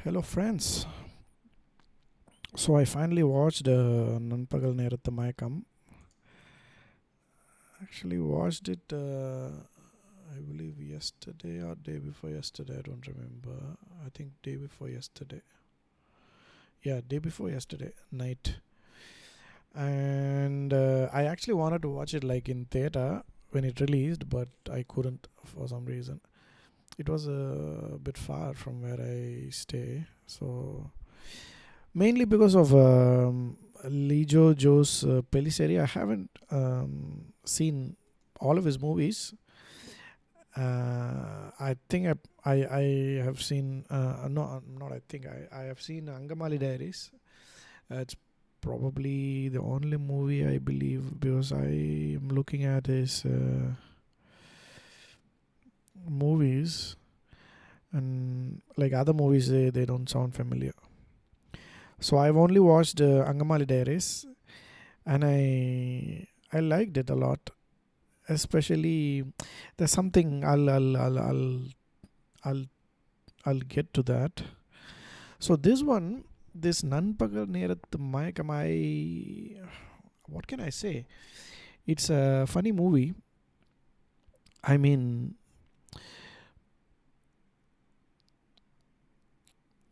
Hello, friends. So I finally watched Nanpakal Nerathu Mayakkam. Actually, watched it. I believe yesterday or day before yesterday. I don't remember. I think day before yesterday. Yeah, day before yesterday night. And I actually wanted to watch it like in theater when it released, but I couldn't for some reason. It was a bit far from where I stay, so mainly because of Lijo Joe's Pellicetti. I haven't seen all of his movies. I think I have seen no, not I think I have seen Angamali Diaries. It's probably the only movie I believe, because I am looking at his movies, and like other movies they don't sound familiar. So I've only watched Angamali Diaries, and I liked it a lot. Especially, there's something I'll I'll get to that. So this one, this Nanpakal Nerathu Mayakkam, what can I say? It's a funny movie. I mean,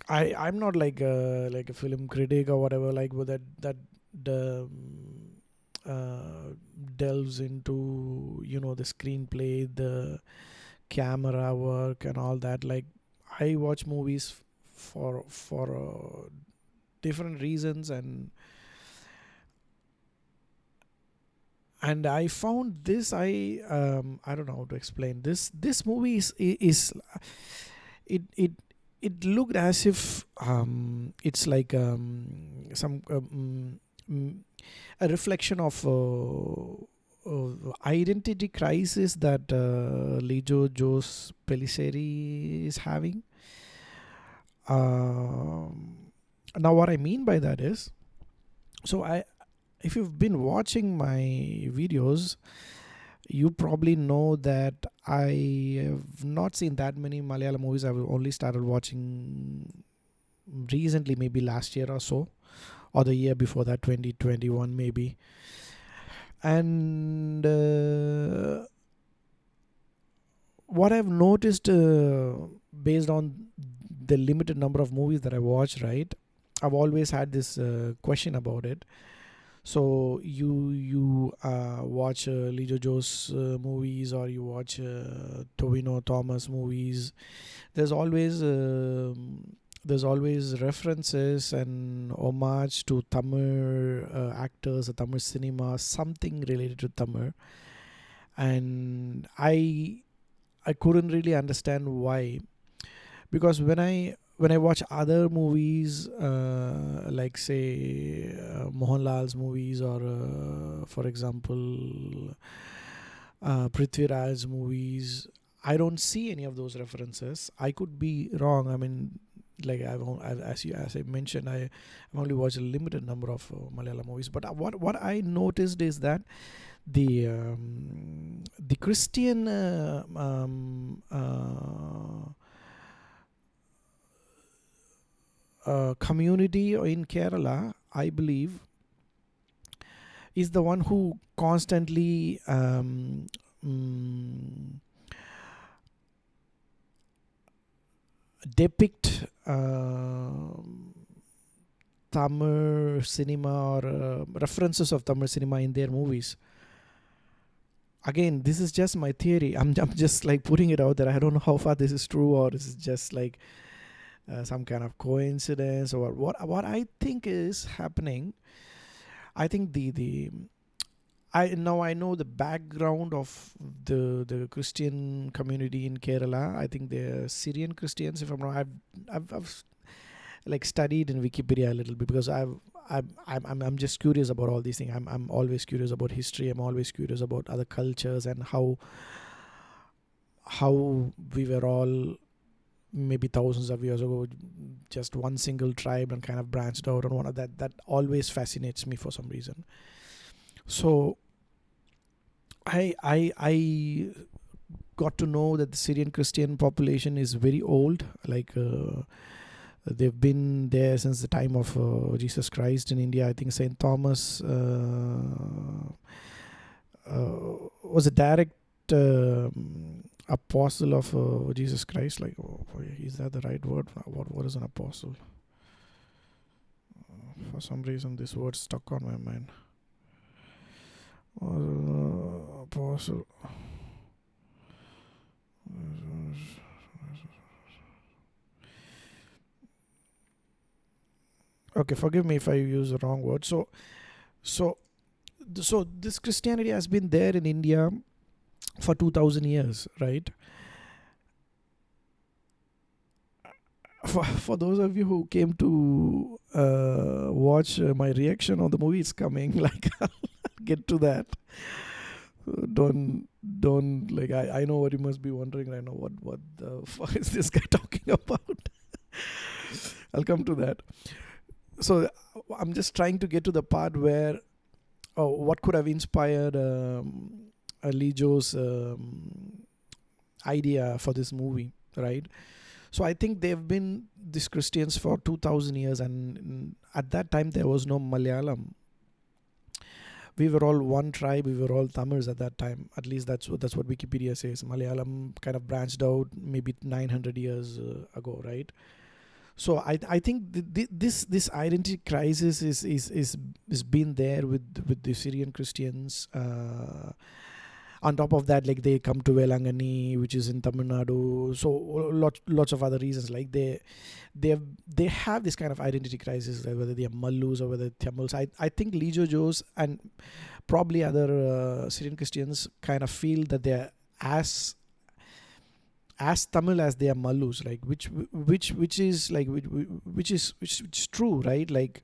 I'm not like a film critic or whatever, like with that the delves into the screenplay, the camera work, and all that. Like, I watch movies for different reasons, and I found this. I don't know how to explain this movie is it it looked as if it's like some a reflection of identity crisis that Lijo Jose Pellicetti is having. Now, what I mean by that is, so if you've been watching my videos, you probably know that I have not seen that many Malayalam movies. I've only started watching recently, maybe last year or so, or the year before that, 2021 maybe. And what I've noticed, based on the limited number of movies that I watch, right? I've always had this question about it. So you watch Lijo Joe's movies, or you watch Tovino Thomas movies. There's always references and homage to Tamil actors, Tamil cinema, something related to Tamil, and I couldn't really understand why, because when I watch other movies, like say Mohanlal's movies, or for example Prithviraj's movies, I don't see any of those references. I could be wrong. I mean, like as I mentioned, I've only watched a limited number of Malayalam movies. But what I noticed is that the Christian community in Kerala, I believe, is the one who constantly mm, depict Tamil cinema, or references of Tamil cinema in their movies. Again, this is just my theory. I'm just like putting it out there. I don't know how far this is true, or this is just like some kind of coincidence, or what I think is happening. I think the I know the background of the Christian community in Kerala. I think they're Syrian Christians. If I'm wrong, I've like studied in Wikipedia a little bit, because I'm just curious about all these things. I'm always curious about history. I'm always curious about other cultures, and how we were all maybe thousands of years ago just one single tribe, and kind of branched out on one of that. That always fascinates me for some reason. So I got to know that the Syrian Christian population is very old, like They've been there since the time of Jesus Christ in India. I think Saint Thomas was a direct apostle of Jesus Christ. Like, is that the right word? What is an apostle? For some reason, this word stuck on my mind. Apostle. Okay, forgive me if I use the wrong word. So, so this Christianity has been there in India for 2000 years, right? For those of you who came to watch my reaction on the movie, it's coming. Like, I'll get to that. Don't like. I know what you must be wondering right now. What the fuck is this guy talking about? I'll come to that. So I'm just trying to get to the part where what could have inspired Lee Jo's idea for this movie, right? So I think they've been these Christians for 2000 years, and at that time there was no Malayalam. We were all one tribe. We were all Tamils at that time. At least that's what Wikipedia says. Malayalam kind of branched out maybe 900 years ago, right? So I think this identity crisis is been there with the Syrian Christians. On top of that, like, they come to Velangani, which is in Tamil Nadu. So lots of other reasons, like they have this kind of identity crisis, like whether they are Mallus or whether Tamils. I think Lijo Jos and probably other Syrian Christians kind of feel that they're as Tamil as they are Mallus, like which is like which is true, right? Like,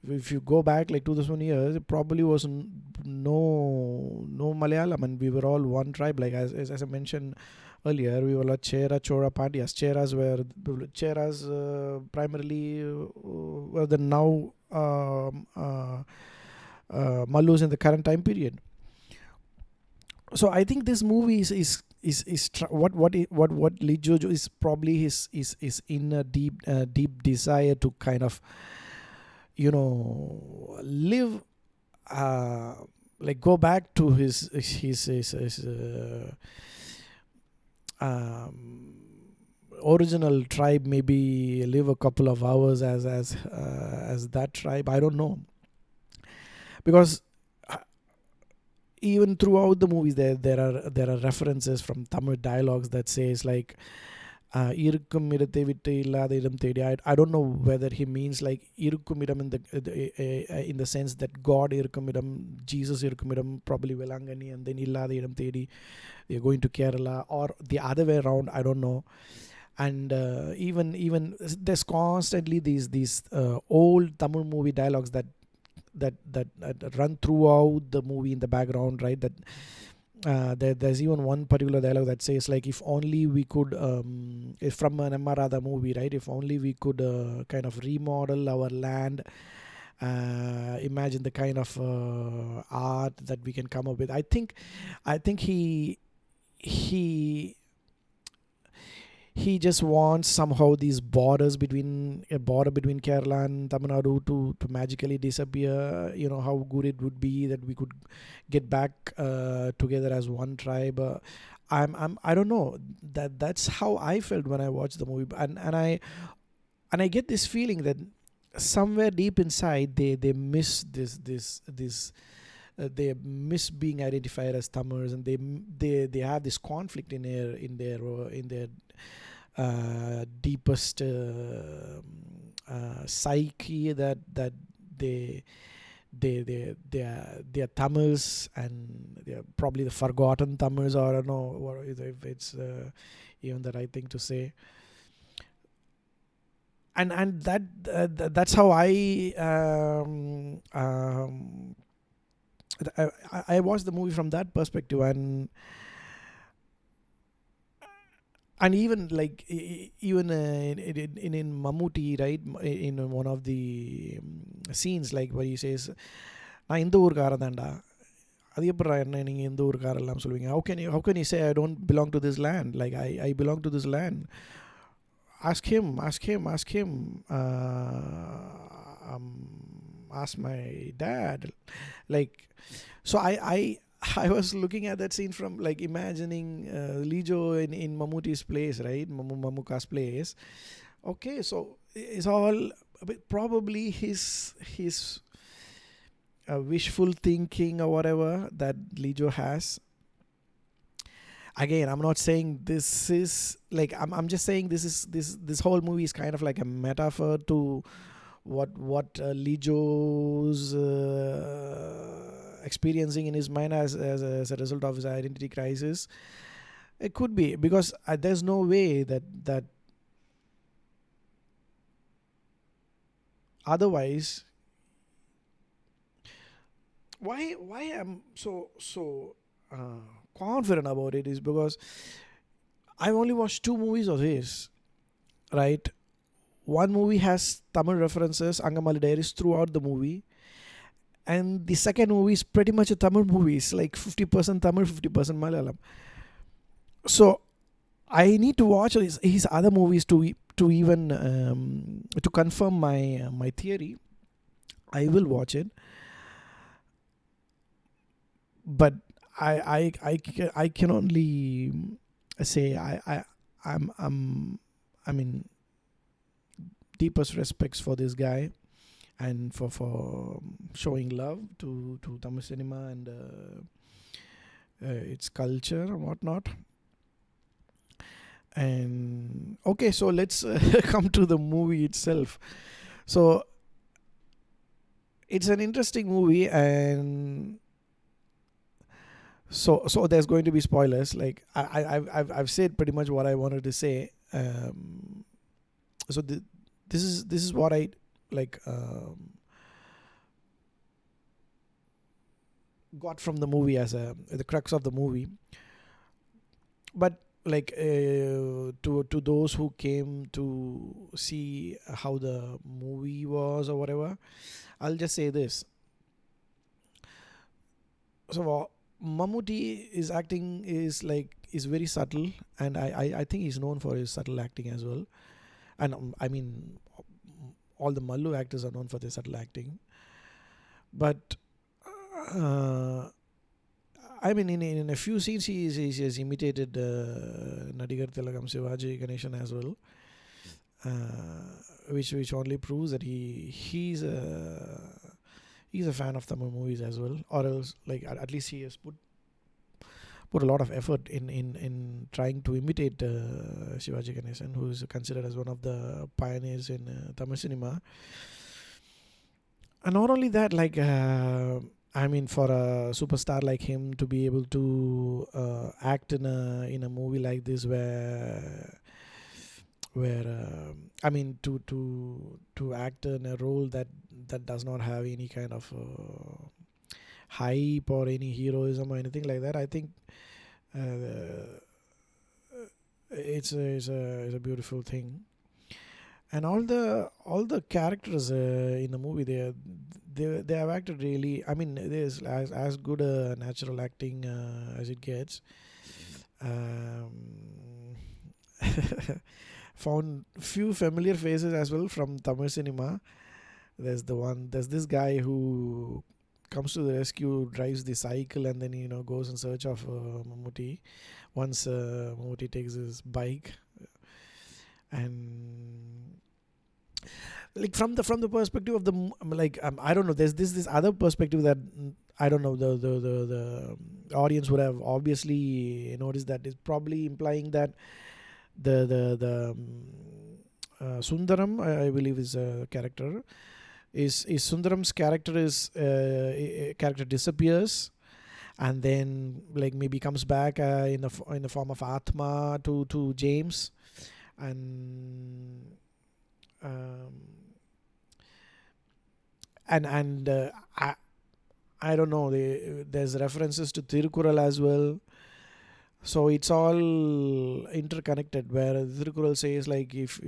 if you go back like 2000 years, it probably was no Malayalam, and we were all one tribe. Like, as I mentioned earlier, we were like Chera, Chora, Pandyas. Cheras primarily were the now Mallus in the current time period. So I think this movie is what Lee Jojo is probably his inner deep desire to kind of, live, like, go back to his original tribe, maybe live a couple of hours as that tribe. I don't know, because even throughout the movies there are references from Tamil dialogues that says like இருக்கும் இடத்தை விட்டு இல்லாத இடம் தேடி. I don't know whether he means like இருக்கும் இடம் in the sense that God இருக்கும் இடம், Jesus இருக்கும் இடம், probably Velangani, and then இல்லாத இடம் தேடி they're going to Kerala, or the other way around, I don't know. And even there's constantly these old Tamil movie dialogues that run throughout the movie in the background, right? That there's even one particular dialogue that says like, if only we could, if from an M.R. Radha movie, right? If only we could kind of remodel our land, imagine the kind of art that we can come up with. I think he just wants somehow these borders between a border between Kerala and Tamil Nadu to magically disappear. How good it would be that we could get back together as one tribe. I don't know, that's how I felt when I watched the movie, and I get this feeling that somewhere deep inside they miss this they miss being identified as Tamils, and they have this conflict in their deepest psyche, that they are Tamils, and they are probably the forgotten Tamils, or I don't know if it's even the right thing to say. And that's how I watched the movie from that perspective, and even like even in mammootty, right, in one of the scenes, like where he says, நான் இந்த ஊர்க்காரன் தான்டா, அது எப்படா என்ன நீங்கள் இந்த ஊர்க்காரெல்லாம் சொல்லுவீங்க, how can you say I don't belong to this land, like I belong to this land. ask him. Ask my dad. Like, so I was looking at that scene from like imagining Lijo in Mammootty's place, right? Mamuka's place. Okay, so it's all probably his wishful thinking or whatever that Lijo has. Again, I'm not saying this is like I'm just saying this whole movie is kind of like a metaphor to what Lijo's experiencing in his mind as a result of his identity crisis. It could be because there's no way that otherwise. Why I'm so confident about it is because I've only watched two movies of his, right? One movie has Tamil references, Angamali Diaries, throughout the movie, and the second movie is pretty much a Tamil movie. It's like 50% Tamil, 50% Malayalam. So I need to watch his other movies to even to confirm my theory. I will watch it, but I can only say I mean deepest respects for this guy and for showing love to Tamil cinema and its culture and whatnot. And okay, so let's come to the movie itself. So it's an interesting movie, and so there's going to be spoilers. Like I've said pretty much what I wanted to say. So this is what I like got from the movie as the crux of the movie. But like to those who came to see how the movie was or whatever, I'll just say this. So Mammootty is acting is very subtle, and I think he's known for his subtle acting as well. And I mean, all the Mallu actors are known for their subtle acting. But uh, I mean, in a few scenes, he has imitated Nadigar Tilakam Shivaji Ganeshan as well, which only proves that he's a fan of Tamil movies as well, or else like at least he has put a lot of effort in trying to imitate Shivaji Ganeshan, who is considered as one of the pioneers in Tamil cinema. And not only that, like I mean, for a superstar like him to be able to act in a movie like this, where I mean, to act in a role that does not have any kind of hype or any heroism or anything like that, I think uh, it's a beautiful thing. And all the characters in the movie, they have acted really. I mean, there's as good a natural acting as it gets. Um, found few familiar faces as well from Tamil cinema. There's this guy who comes to the rescue, drives the cycle, and then goes in search of Mammootty. Once Mammootty takes his bike, and like from the perspective of like I don't know. There's this other perspective that I don't know. The audience would have obviously noticed that is probably implying that the Sundaram, I believe, is a character. Is Sundaram's character is character disappears, and then like maybe comes back in the form of Atma to James, and um, and I don't know. There's references to Tirukural as well. So it's all interconnected. Where Tirukural says like if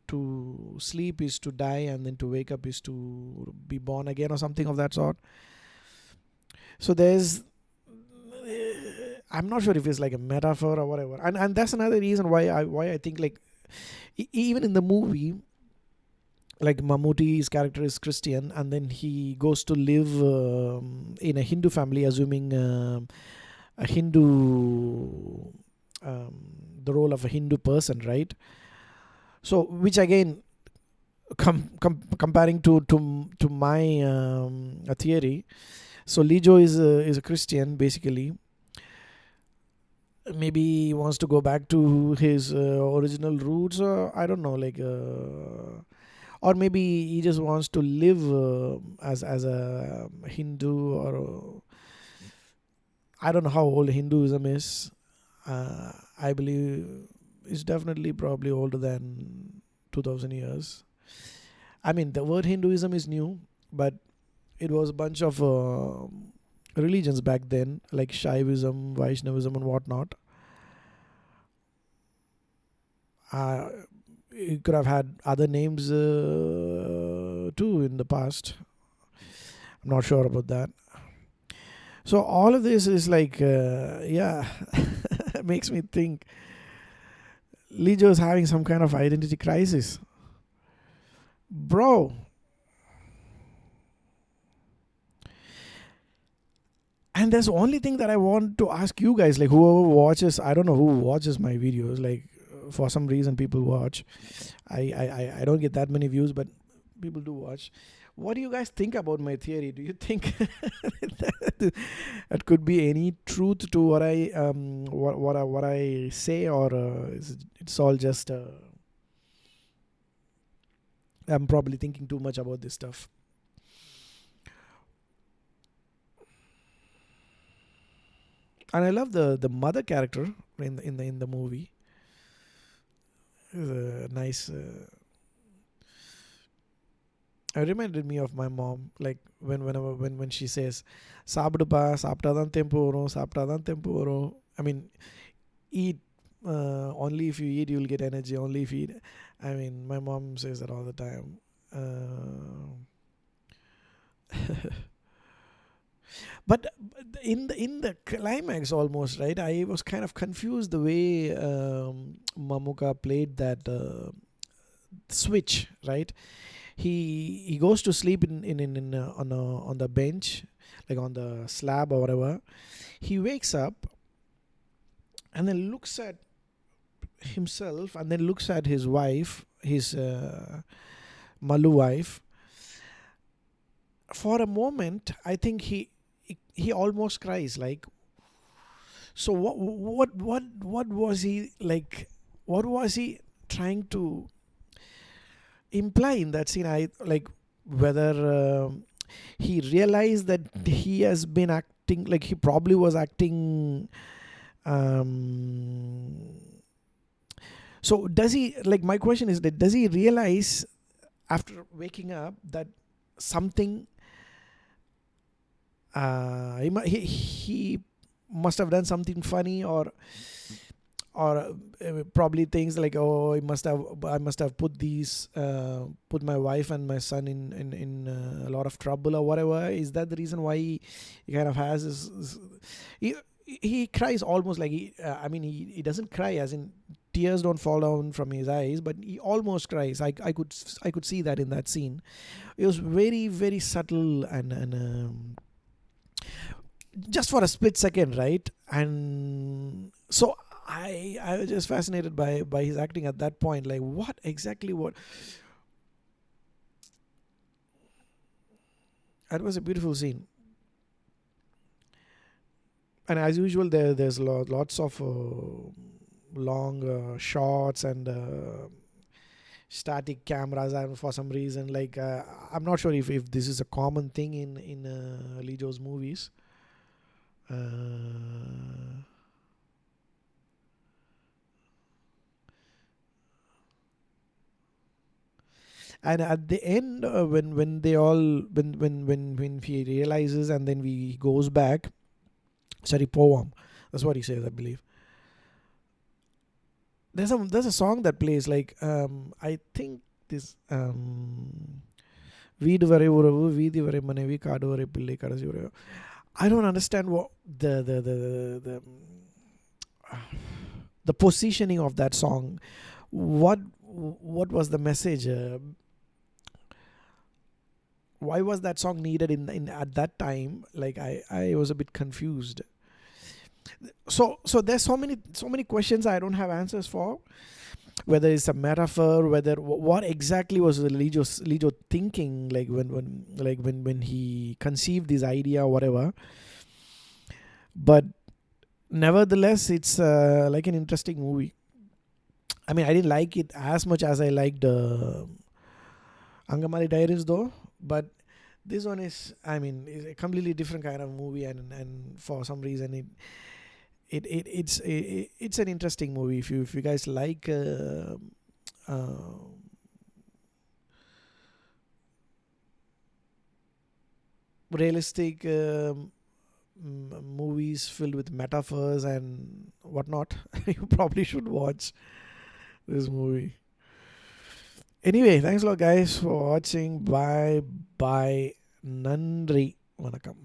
to sleep is to die, and then to wake up is to be born again, or something of that sort. So there's I'm not sure if it's like a metaphor or whatever, and that's another reason why I think like even in the movie, like Mammootty's character is Christian, and then he goes to live in a Hindu family, assuming a Hindu, um, the role of a Hindu person, right? So, which again, comparing to my theory, so Lijo is a Christian basically. Maybe he wants to go back to his original roots, or I don't know, like, or maybe he just wants to live as a Hindu, or I don't know how old Hinduism is. I believe it's definitely probably older than 2000 years. I mean, the word Hinduism is new, but it was a bunch of religions back then, like Shaivism, Vaishnavism, and whatnot. Uh, it could have had other names too in the past. I'm not sure about that. So all of this is like, yeah, makes me think Lijo is having some kind of identity crisis, bro. And there's only thing that I want to ask you guys, like whoever watches, I don't know who watches my videos, like for some reason people watch. I don't get that many views, but people do watch. What do you guys think about my theory? Do you think that could be any truth to what I what I say, or it's all just I'm probably thinking too much about this stuff. And I love the mother character in the movie. Nice. It reminded me of my mom, like when she says, "சாப்பிடுப்பா சாப்பிட்டாதான் தெம்பு வரும் சாப்பிட்டாதான் தெம்பு வரும்." I mean, eat. Only if you eat, you'll get energy. Only if you eat. I mean, my mom says that all the time. Uh, but in the climax, almost right, I was kind of confused the way Mamuka played that switch, right? He goes to sleep on the bench, like on the slab or whatever. He wakes up and then looks at himself, and then looks at his wife, his Malu wife. For a moment, I think he almost cries. Like, so what was he like? What was he trying to imply in that scene? I like whether he realized that he has been acting, like he probably was acting. So does he, like, my question is that does he realize after waking up that something he must have done something funny, or probably things like, oh, I must have put my wife and my son in a lot of trouble or whatever. Is that the reason why he kind of has this he cries almost like I mean, he doesn't cry as in tears don't fall down from his eyes, but he almost cries. I could see that in that scene. It was very, very subtle, and just for a split second, right? And so I was just fascinated by his acting at that point. Like, what exactly? What? That was a beautiful scene. And as usual, there's lots of long shots and static cameras, and for some reason, like, I'm not sure if this is a common thing in Lijo's movies. uh, and at the end, when they all when he realizes, and then he goes back, sorry, poem, that's what he says, I believe. There's a song that plays, like, I think this வீடு வரை உறவு வீதி வரை மனைவி காடு வரை பிள்ளை கடைசி வரை. I don't understand what the positioning of that song. what was the message? Why was that song needed in at that time? Like I was a bit confused. So there's so many questions I don't have answers for. Whether it's a metaphor, whether what exactly was Lijo thinking, like when he conceived this idea or whatever. But nevertheless, it's like an interesting movie. I mean, I didn't like it as much as I liked Angamali Diaries though, but this one is a completely different kind of movie, and for some reason it's an interesting movie. If you guys like uh, realistic movies filled with metaphors and whatnot, you probably should watch this movie. Anyway, thanks a lot, guys, for watching. Bye bye. Nandri. Vanakkam.